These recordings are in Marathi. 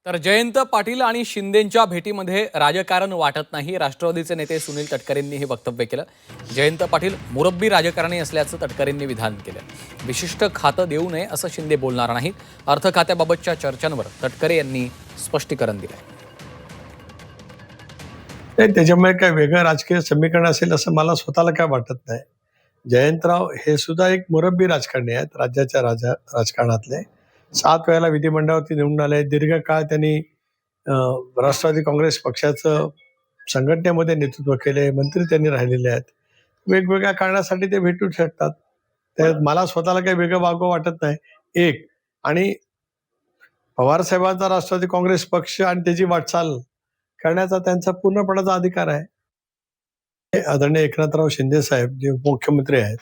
तर जयंत पाटील आणि शिंदेंच्या भेटीमध्ये राजकारण वाटत नाही, राष्ट्रवादीचे नेते सुनील तटकरेंनी हे वक्तव्य केलं. जयंत पाटील मुरब्बी राजकारणी असल्याचं तटकरेंनी विधान केलं. विशिष्ट खातं देऊ नये असं शिंदे बोलणार नाहीत. अर्थ खात्याबाबतच्या चर्चांवर तटकरे यांनी स्पष्टीकरण दिलं. त्याच्यामुळे काय वेगळं राजकीय समीकरण असेल असं मला स्वतःला काय वाटत नाही. जयंतराव हे सुद्धा एक मुरब्बी राजकारणी आहेत, राज्याच्या राजकारणातले. 7 वेळेला विधिमंडळावरती निवडून आले. दीर्घकाळ त्यांनी राष्ट्रवादी काँग्रेस पक्षाचं संघटनेमध्ये नेतृत्व केले, मंत्री त्यांनी राहिलेले आहेत. वेगवेगळ्या कारणासाठी ते भेटू शकतात. त्यात मला स्वतःला काही वेगळं वागवं वाटत नाही. एक आणि पवारसाहेबांचा राष्ट्रवादी काँग्रेस पक्ष आणि त्याची वाटचाल करण्याचा त्यांचा पूर्णपणाचा अधिकार आहे. आदरणीय एकनाथराव शिंदे साहेब जे उपमुख्यमंत्री आहेत,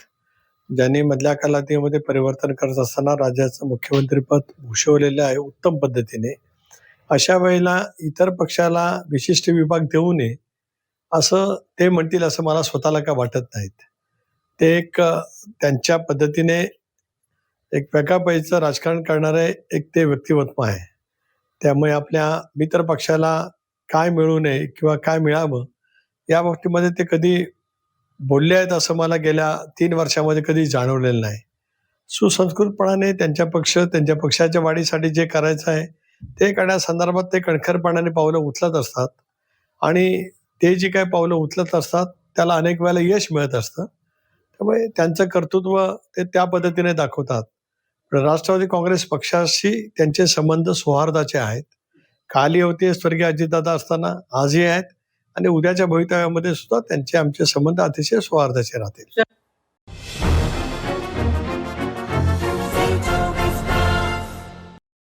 ज्यांनी मधल्या कालावधीमध्ये परिवर्तन करत असताना राज्याचं मुख्यमंत्रीपद भूषवलेलं आहे उत्तम पद्धतीने. अशा वेळेला इतर पक्षाला विशिष्ट विभाग देऊ नये असं ते म्हणतील असं मला स्वतःला काय वाटत नाहीत. ते एक त्यांच्या पद्धतीने एक वेगळ्या पैचं राजकारण करणारे एक ते व्यक्तिमत्व आहे. त्यामुळे आपल्या मित्र पक्षाला काय मिळू नये किंवा काय मिळावं या बाबतीमध्ये ते कधी बोलले आहेत असं मला गेल्या 3 वर्षामध्ये कधी जाणवलेलं नाही. सुसंस्कृतपणाने त्यांच्या पक्षाच्या वाढीसाठी जे करायचं आहे ते करण्यासंदर्भात ते कणखरपणाने पावलं उचलत असतात आणि ते जी काही पावलं उचलत असतात त्याला अनेक वेळेला यश मिळत असतं. त्यामुळे त्यांचं कर्तृत्व ते त्या पद्धतीने दाखवतात. राष्ट्रवादी काँग्रेस पक्षाशी त्यांचे संबंध सौहार्दाचे आहेत. कालही होते स्वर्गीय अजितदादा असताना, आजही आहेत आणि उद्याच्या भवितव्यामध्ये सुद्धा त्यांचे आमचे संबंध अतिशय सौहार्दाचे राहतील.